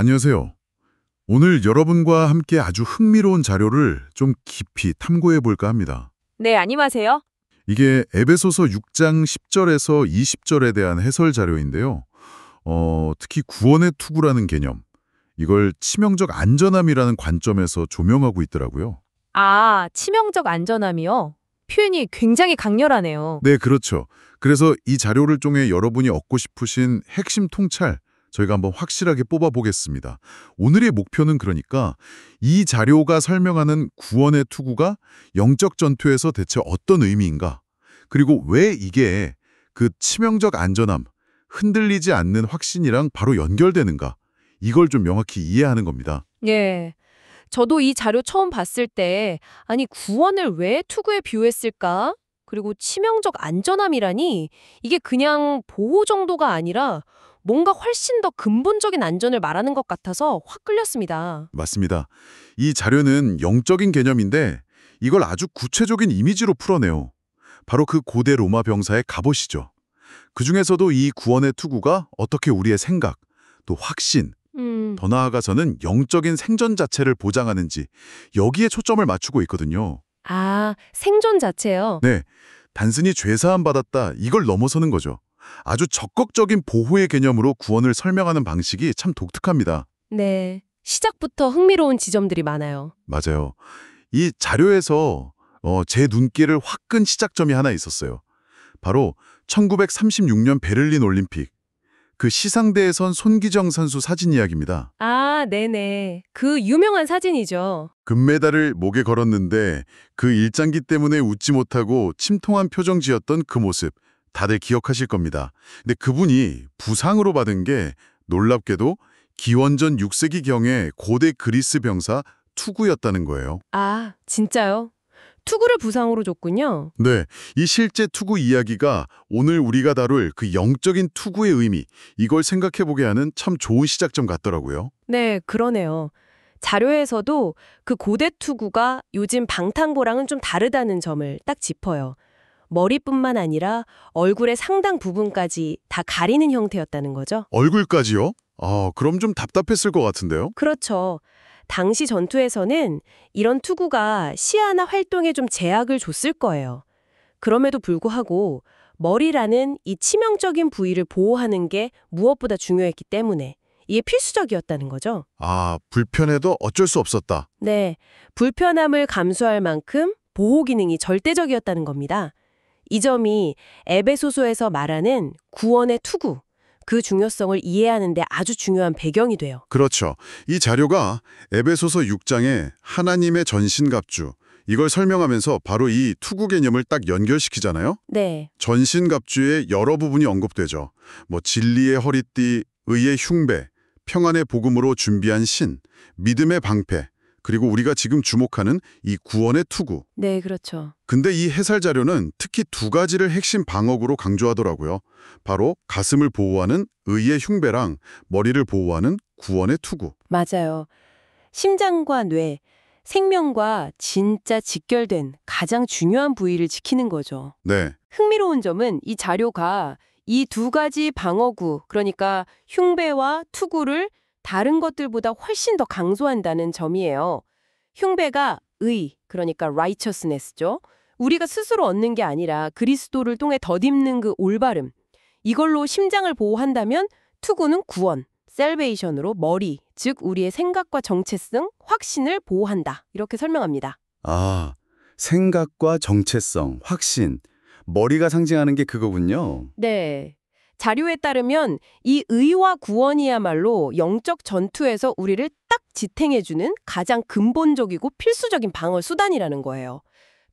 안녕하세요. 오늘 여러분과 함께 아주 흥미로운 자료를 좀 깊이 탐구해 볼까 합니다. 네, 안녕하세요. 이게 에베소서 6장 10절에서 20절에 대한 해설 자료인데요. 특히 구원의 투구라는 개념, 이걸 치명적 안전함이라는 관점에서 조명하고 있더라고요. 아, 치명적 안전함이요? 표현이 굉장히 강렬하네요. 네, 그렇죠. 그래서 이 자료를 통해 여러분이 얻고 싶으신 핵심 통찰, 저희가 한번 확실하게 뽑아보겠습니다. 오늘의 목표는 그러니까 이 자료가 설명하는 구원의 투구가 영적 전투에서 대체 어떤 의미인가? 그리고 왜 이게 그 치명적 안전함, 흔들리지 않는 확신이랑 바로 연결되는가? 이걸 좀 명확히 이해하는 겁니다. 예. 저도 이 자료 처음 봤을 때, 아니, 구원을 왜 투구에 비유했을까? 그리고 치명적 안전함이라니, 이게 그냥 보호 정도가 아니라 뭔가 훨씬 더 근본적인 안전을 말하는 것 같아서 확 끌렸습니다. 맞습니다. 이 자료는 영적인 개념인데 이걸 아주 구체적인 이미지로 풀어내요. 바로 그 고대 로마 병사의 갑옷이죠. 그중에서도 이 구원의 투구가 어떻게 우리의 생각, 또 확신, 더 나아가서는 영적인 생존 자체를 보장하는지 여기에 초점을 맞추고 있거든요. 아, 생존 자체요? 네, 단순히 죄사함 받았다 이걸 넘어서는 거죠. 아주 적극적인 보호의 개념으로 구원을 설명하는 방식이 참 독특합니다. 네. 시작부터 흥미로운 지점들이 많아요. 맞아요. 이 자료에서 제 눈길을 확 끈 시작점이 하나 있었어요. 바로 1936년 베를린 올림픽. 그 시상대에 선 손기정 선수 사진 이야기입니다. 아, 네네. 그 유명한 사진이죠. 금메달을 목에 걸었는데 그 일장기 때문에 웃지 못하고 침통한 표정 지었던 그 모습 다들 기억하실 겁니다. 근데 그분이 부상으로 받은 게 놀랍게도 기원전 6세기경의 고대 그리스 병사 투구였다는 거예요. 아, 진짜요? 투구를 부상으로 줬군요. 네, 이 실제 투구 이야기가 오늘 우리가 다룰 그 영적인 투구의 의미, 이걸 생각해보게 하는 참 좋은 시작점 같더라고요. 네, 그러네요. 자료에서도 그 고대 투구가 요즘 방탄고랑은 좀 다르다는 점을 딱 짚어요. 머리뿐만 아니라 얼굴의 상당 부분까지 다 가리는 형태였다는 거죠. 얼굴까지요? 그럼 좀 답답했을 것 같은데요? 그렇죠. 당시 전투에서는 이런 투구가 시야나 활동에 좀 제약을 줬을 거예요. 그럼에도 불구하고 머리라는 이 치명적인 부위를 보호하는 게 무엇보다 중요했기 때문에 이게 필수적이었다는 거죠. 불편해도 어쩔 수 없었다. 네, 불편함을 감수할 만큼 보호 기능이 절대적이었다는 겁니다. 이 점이 에베소서에서 말하는 구원의 투구, 그 중요성을 이해하는 데 아주 중요한 배경이 돼요. 그렇죠. 이 자료가 에베소서 6장에 하나님의 전신갑주, 이걸 설명하면서 바로 이 투구 개념을 딱 연결시키잖아요. 네, 전신갑주의 여러 부분이 언급되죠. 진리의 허리띠, 의의 흉배, 평안의 복음으로 준비한 신, 믿음의 방패, 그리고 우리가 지금 주목하는 이 구원의 투구. 네, 그렇죠. 근데 이 해설 자료는 특히 두 가지를 핵심 방어구로 강조하더라고요. 바로 가슴을 보호하는 의의 흉배랑 머리를 보호하는 구원의 투구. 맞아요. 심장과 뇌, 생명과 진짜 직결된 가장 중요한 부위를 지키는 거죠. 네, 흥미로운 점은 이 자료가 이 두 가지 방어구, 그러니까 흉배와 투구를 다른 것들보다 훨씬 더 강조한다는 점이에요. 흉배가 의, 그러니까 righteousness죠. 우리가 스스로 얻는 게 아니라 그리스도를 통해 덧입는 그 올바름. 이걸로 심장을 보호한다면 투구는 구원, salvation으로 머리, 즉 우리의 생각과 정체성, 확신을 보호한다. 이렇게 설명합니다. 생각과 정체성, 확신, 머리가 상징하는 게 그거군요. 네. 자료에 따르면 이 의와 구원이야말로 영적 전투에서 우리를 딱 지탱해주는 가장 근본적이고 필수적인 방어 수단이라는 거예요.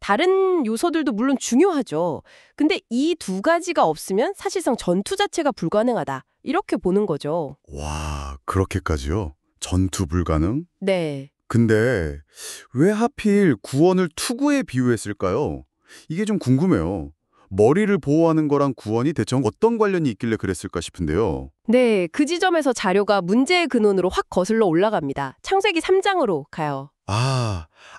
다른 요소들도 물론 중요하죠. 근데 이 두 가지가 없으면 사실상 전투 자체가 불가능하다. 이렇게 보는 거죠. 와, 그렇게까지요? 전투 불가능? 네. 근데 왜 하필 구원을 투구에 비유했을까요? 이게 좀 궁금해요. 머리를 보호하는 거랑 구원이 대체 어떤 관련이 있길래 그랬을까 싶은데요. 네, 그 지점에서 자료가 문제의 근원으로 확 거슬러 올라갑니다. 창세기 3장으로 가요.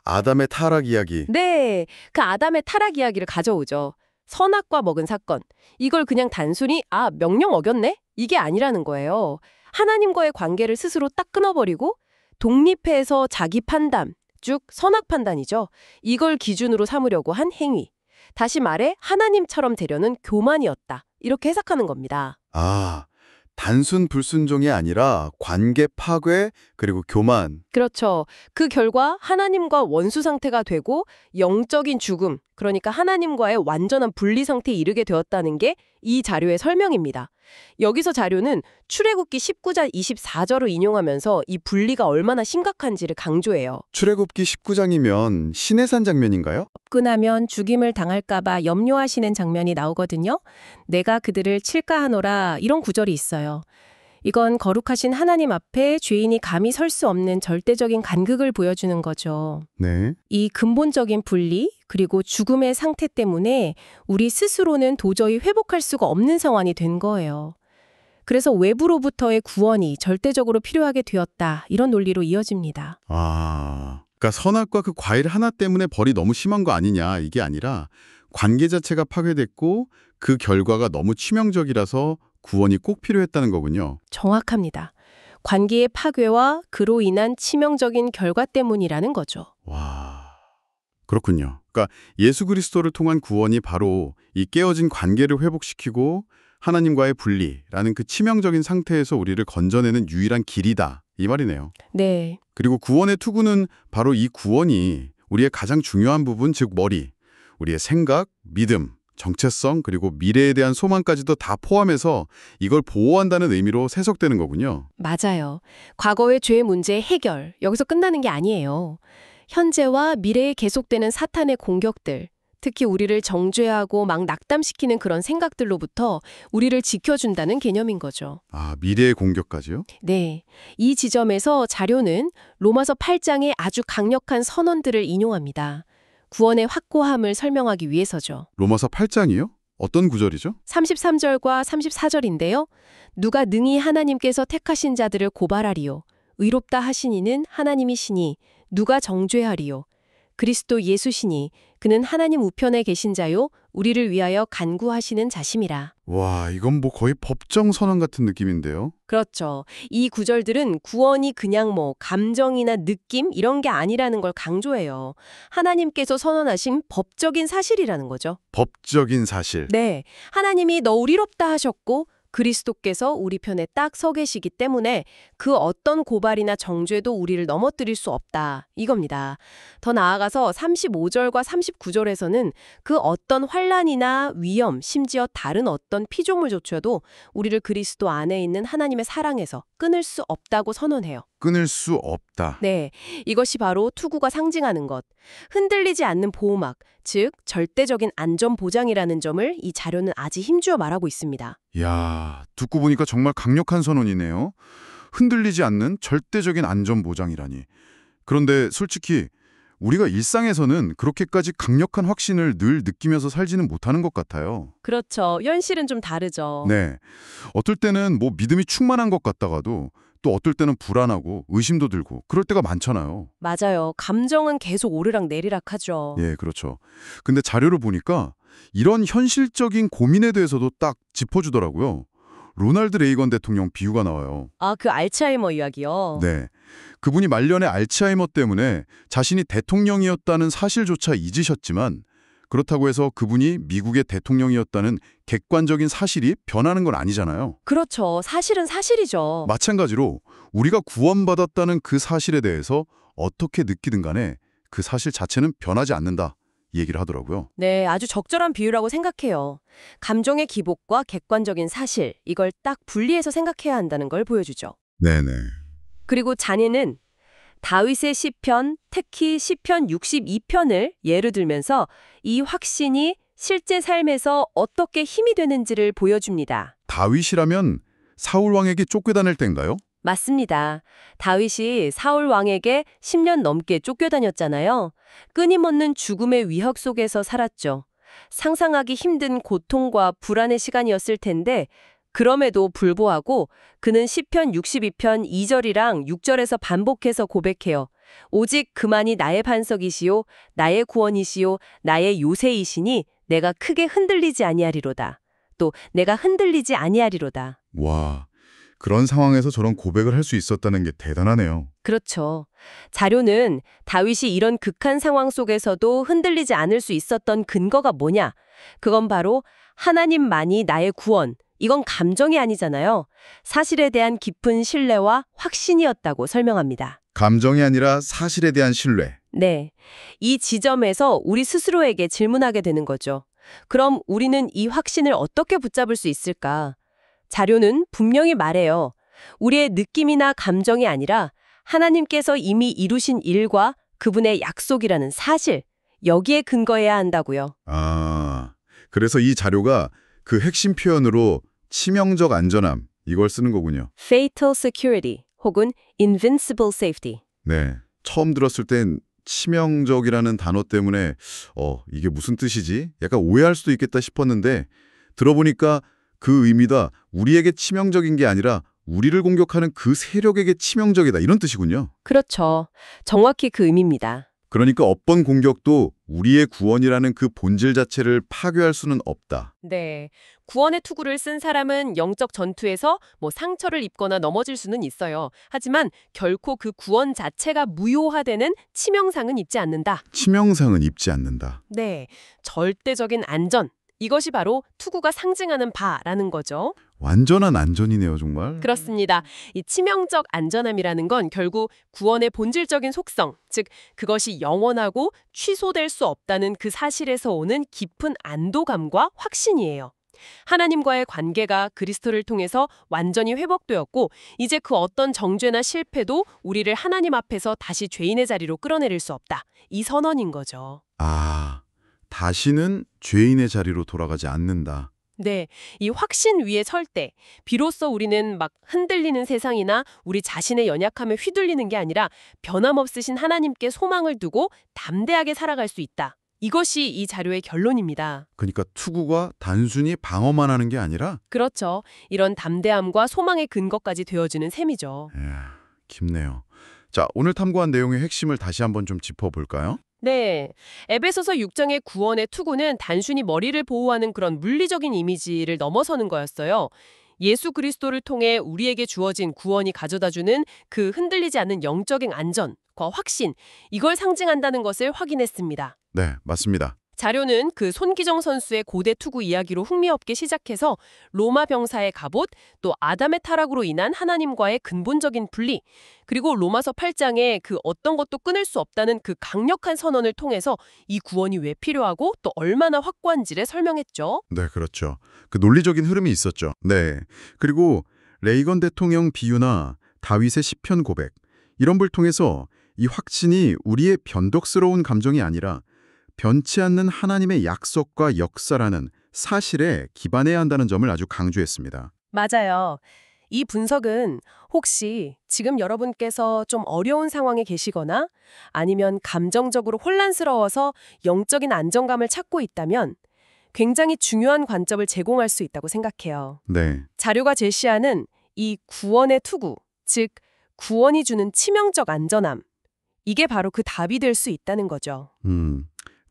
아담의 타락 이야기. 네, 그 아담의 타락 이야기를 가져오죠. 선악과 먹은 사건. 이걸 그냥 단순히 명령 어겼네? 이게 아니라는 거예요. 하나님과의 관계를 스스로 딱 끊어버리고 독립해서 자기 판단, 즉 선악 판단이죠. 이걸 기준으로 삼으려고 한 행위. 다시 말해 하나님처럼 되려는 교만이었다. 이렇게 해석하는 겁니다. 아, 단순 불순종이 아니라 관계 파괴 그리고 교만. 그렇죠. 그 결과 하나님과 원수 상태가 되고 영적인 죽음, 그러니까 하나님과의 완전한 분리 상태에 이르게 되었다는 게 이 자료의 설명입니다. 여기서 자료는 출애굽기 19장 24절을 인용하면서 이 분리가 얼마나 심각한지를 강조해요. 출애굽기 19장이면 시내산 장면인가요? 접근하면 죽임을 당할까봐 염려하시는 장면이 나오거든요. 내가 그들을 칠까 하노라 이런 구절이 있어요. 이건 거룩하신 하나님 앞에 죄인이 감히 설 수 없는 절대적인 간극을 보여주는 거죠. 네. 이 근본적인 분리 그리고 죽음의 상태 때문에 우리 스스로는 도저히 회복할 수가 없는 상황이 된 거예요. 그래서 외부로부터의 구원이 절대적으로 필요하게 되었다. 이런 논리로 이어집니다. 아, 그러니까 선악과 그 과일 하나 때문에 벌이 너무 심한 거 아니냐 이게 아니라 관계 자체가 파괴됐고 그 결과가 너무 치명적이라서 구원이 꼭 필요했다는 거군요. 정확합니다. 관계의 파괴와 그로 인한 치명적인 결과 때문이라는 거죠. 와, 그렇군요. 그러니까 예수 그리스도를 통한 구원이 바로 이 깨어진 관계를 회복시키고 하나님과의 분리라는 그 치명적인 상태에서 우리를 건져내는 유일한 길이다. 이 말이네요. 네. 그리고 구원의 투구는 바로 이 구원이 우리의 가장 중요한 부분, 즉 머리, 우리의 생각, 믿음, 정체성, 그리고 미래에 대한 소망까지도 다 포함해서 이걸 보호한다는 의미로 해석되는 거군요. 맞아요. 과거의 죄 문제의 해결, 여기서 끝나는 게 아니에요. 현재와 미래에 계속되는 사탄의 공격들, 특히 우리를 정죄하고 막 낙담시키는 그런 생각들로부터 우리를 지켜준다는 개념인 거죠. 아, 미래의 공격까지요? 네. 이 지점에서 자료는 로마서 8장의 아주 강력한 선언들을 인용합니다. 구원의 확고함을 설명하기 위해서죠. 로마서 8장이요? 어떤 구절이죠? 33절과 34절인데요. 누가 능히 하나님께서 택하신 자들을 고발하리요. 의롭다 하시니는 하나님이시니 누가 정죄하리요. 그리스도 예수시니 그는 하나님 우편에 계신 자요 우리를 위하여 간구하시는 자심이라. 와, 이건 뭐 거의 법정 선언 같은 느낌인데요. 그렇죠. 이 구절들은 구원이 그냥 뭐 감정이나 느낌 이런 게 아니라는 걸 강조해요. 하나님께서 선언하신 법적인 사실이라는 거죠. 법적인 사실. 네. 하나님이 너 의롭다 하셨고 그리스도께서 우리 편에 딱 서 계시기 때문에 그 어떤 고발이나 정죄도 우리를 넘어뜨릴 수 없다. 이겁니다. 더 나아가서 35절과 39절에서는 그 어떤 환난이나 위험, 심지어 다른 어떤 피조물조차도 우리를 그리스도 안에 있는 하나님의 사랑에서 끊을 수 없다고 선언해요. 끊을 수 없다. 네, 이것이 바로 투구가 상징하는 것. 흔들리지 않는 보호막, 즉 절대적인 안전 보장이라는 점을 이 자료는 아주 힘주어 말하고 있습니다. 이야, 듣고 보니까 정말 강력한 선언이네요. 흔들리지 않는 절대적인 안전 보장이라니. 그런데 솔직히 우리가 일상에서는 그렇게까지 강력한 확신을 늘 느끼면서 살지는 못하는 것 같아요. 그렇죠. 현실은 좀 다르죠. 네. 어떨 때는 뭐 믿음이 충만한 것 같다가도 또 어떨 때는 불안하고 의심도 들고 그럴 때가 많잖아요. 맞아요. 감정은 계속 오르락 내리락 하죠. 예, 그렇죠. 근데 자료를 보니까 이런 현실적인 고민에 대해서도 딱 짚어주더라고요. 로널드 레이건 대통령 비유가 나와요. 아, 그 알츠하이머 이야기요? 네. 그분이 말년에 알츠하이머 때문에 자신이 대통령이었다는 사실조차 잊으셨지만 그렇다고 해서 그분이 미국의 대통령이었다는 객관적인 사실이 변하는 건 아니잖아요. 그렇죠. 사실은 사실이죠. 마찬가지로 우리가 구원받았다는 그 사실에 대해서 어떻게 느끼든 간에 그 사실 자체는 변하지 않는다. 이 얘기를 하더라고요. 네, 아주 적절한 비유라고 생각해요. 감정의 기복과 객관적인 사실, 이걸 딱 분리해서 생각해야 한다는 걸 보여주죠. 네네. 그리고 잔예는 다윗의 시편, 특히 시편 62편을 예로 들면서 이 확신이 실제 삶에서 어떻게 힘이 되는지를 보여줍니다. 다윗이라면 사울 왕에게 쫓겨다닐 땐가요? 맞습니다. 다윗이 사울 왕에게 10년 넘게 쫓겨다녔잖아요. 끊임없는 죽음의 위협 속에서 살았죠. 상상하기 힘든 고통과 불안의 시간이었을 텐데 그럼에도 불구하고 그는 시편 62편 2절이랑 6절에서 반복해서 고백해요. 오직 그만이 나의 반석이시요 나의 구원이시요 나의 요새이시니 내가 크게 흔들리지 아니하리로다. 또 내가 흔들리지 아니하리로다. 와, 그런 상황에서 저런 고백을 할 수 있었다는 게 대단하네요. 그렇죠. 자료는 다윗이 이런 극한 상황 속에서도 흔들리지 않을 수 있었던 근거가 뭐냐? 그건 바로 하나님만이 나의 구원. 이건 감정이 아니잖아요. 사실에 대한 깊은 신뢰와 확신이었다고 설명합니다. 감정이 아니라 사실에 대한 신뢰. 네. 이 지점에서 우리 스스로에게 질문하게 되는 거죠. 그럼 우리는 이 확신을 어떻게 붙잡을 수 있을까? 자료는 분명히 말해요. 우리의 느낌이나 감정이 아니라 하나님께서 이미 이루신 일과 그분의 약속이라는 사실, 여기에 근거해야 한다고요. 아, 그래서 이 자료가 그 핵심 표현으로 치명적 안전함, 이걸 쓰는 거군요. Fatal security 혹은 invincible safety. 네. 처음 들었을 땐 치명적이라는 단어 때문에 이게 무슨 뜻이지? 약간 오해할 수도 있겠다 싶었는데 들어보니까 그 의미가 우리에게 치명적인 게 아니라 우리를 공격하는 그 세력에게 치명적이다 이런 뜻이군요. 그렇죠. 정확히 그 의미입니다. 그러니까 어떤 공격도 우리의 구원이라는 그 본질 자체를 파괴할 수는 없다. 네. 구원의 투구를 쓴 사람은 영적 전투에서 상처를 입거나 넘어질 수는 있어요. 하지만 결코 그 구원 자체가 무효화되는 치명상은 입지 않는다. 치명상은 입지 않는다. 네. 절대적인 안전. 이것이 바로 투구가 상징하는 바라는 거죠. 완전한 안전이네요, 정말. 그렇습니다. 이 치명적 안전함이라는 건 결국 구원의 본질적인 속성, 즉 그것이 영원하고 취소될 수 없다는 그 사실에서 오는 깊은 안도감과 확신이에요. 하나님과의 관계가 그리스도를 통해서 완전히 회복되었고 이제 그 어떤 정죄나 실패도 우리를 하나님 앞에서 다시 죄인의 자리로 끌어내릴 수 없다. 이 선언인 거죠. 아, 다시는 죄인의 자리로 돌아가지 않는다. 네, 이 확신 위에 설 때 비로소 우리는 막 흔들리는 세상이나 우리 자신의 연약함에 휘둘리는 게 아니라 변함없으신 하나님께 소망을 두고 담대하게 살아갈 수 있다. 이것이 이 자료의 결론입니다. 그러니까 투구가 단순히 방어만 하는 게 아니라 그렇죠. 이런 담대함과 소망의 근거까지 되어주는 셈이죠. 깊네요. 자, 오늘 탐구한 내용의 핵심을 다시 한번 좀 짚어볼까요? 네, 에베소서 6장의 구원의 투구는 단순히 머리를 보호하는 그런 물리적인 이미지를 넘어서는 거였어요. 예수 그리스도를 통해 우리에게 주어진 구원이 가져다주는 그 흔들리지 않는 영적인 안전과 확신, 이걸 상징한다는 것을 확인했습니다. 네, 맞습니다. 자료는 그 손기정 선수의 고대 투구 이야기로 흥미없게 시작해서 로마 병사의 갑옷, 또 아담의 타락으로 인한 하나님과의 근본적인 분리, 그리고 로마서 8장에 그 어떤 것도 끊을 수 없다는 그 강력한 선언을 통해서 이 구원이 왜 필요하고 또 얼마나 확고한지를 설명했죠. 네, 그렇죠. 그 논리적인 흐름이 있었죠. 네. 그리고 레이건 대통령 비유나 다윗의 시편 고백, 이런 걸 통해서 이 확신이 우리의 변덕스러운 감정이 아니라 변치 않는 하나님의 약속과 역사라는 사실에 기반해야 한다는 점을 아주 강조했습니다. 맞아요. 이 분석은 혹시 지금 여러분께서 좀 어려운 상황에 계시거나 아니면 감정적으로 혼란스러워서 영적인 안정감을 찾고 있다면 굉장히 중요한 관점을 제공할 수 있다고 생각해요. 네. 자료가 제시하는 이 구원의 투구, 즉 구원이 주는 치명적 안전함, 이게 바로 그 답이 될 수 있다는 거죠.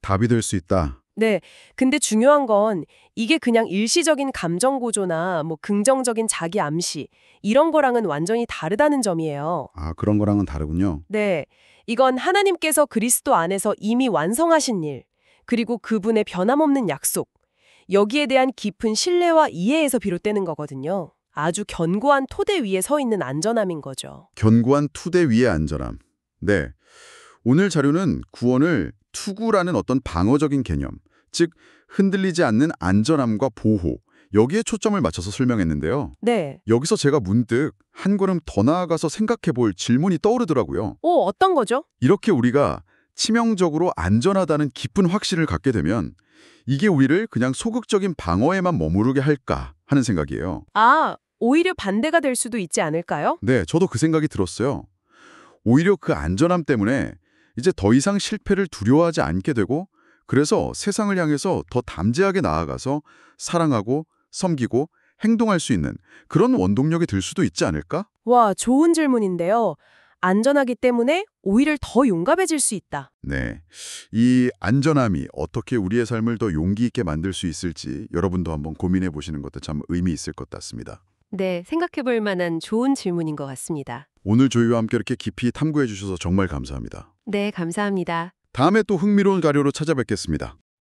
답이 될 수 있다. 네, 근데 중요한 건 이게 그냥 일시적인 감정 고조나 긍정적인 자기 암시 이런 거랑은 완전히 다르다는 점이에요. 아, 그런 거랑은 다르군요. 네, 이건 하나님께서 그리스도 안에서 이미 완성하신 일, 그리고 그분의 변함없는 약속, 여기에 대한 깊은 신뢰와 이해에서 비롯되는 거거든요. 아주 견고한 토대 위에 서 있는 안전함인 거죠. 견고한 투대 위의 안전함. 네. 오늘 자료는 구원을 투구라는 어떤 방어적인 개념, 즉 흔들리지 않는 안전함과 보호, 여기에 초점을 맞춰서 설명했는데요. 네. 여기서 제가 문득 한 걸음 더 나아가서 생각해 볼 질문이 떠오르더라고요. 어떤 거죠? 이렇게 우리가 치명적으로 안전하다는 깊은 확신을 갖게 되면 이게 우리를 그냥 소극적인 방어에만 머무르게 할까 하는 생각이에요. 오히려 반대가 될 수도 있지 않을까요? 네, 저도 그 생각이 들었어요. 오히려 그 안전함 때문에 이제 더 이상 실패를 두려워하지 않게 되고 그래서 세상을 향해서 더 담대하게 나아가서 사랑하고 섬기고 행동할 수 있는 그런 원동력이 될 수도 있지 않을까? 와, 좋은 질문인데요. 안전하기 때문에 오히려 더 용감해질 수 있다. 네, 이 안전함이 어떻게 우리의 삶을 더 용기 있게 만들 수 있을지 여러분도 한번 고민해 보시는 것도 참 의미 있을 것 같습니다. 네, 생각해 볼 만한 좋은 질문인 것 같습니다. 오늘 저희와 함께 이렇게 깊이 탐구해 주셔서 정말 감사합니다. 네, 감사합니다. 다음에 또 흥미로운 자료로 찾아뵙겠습니다.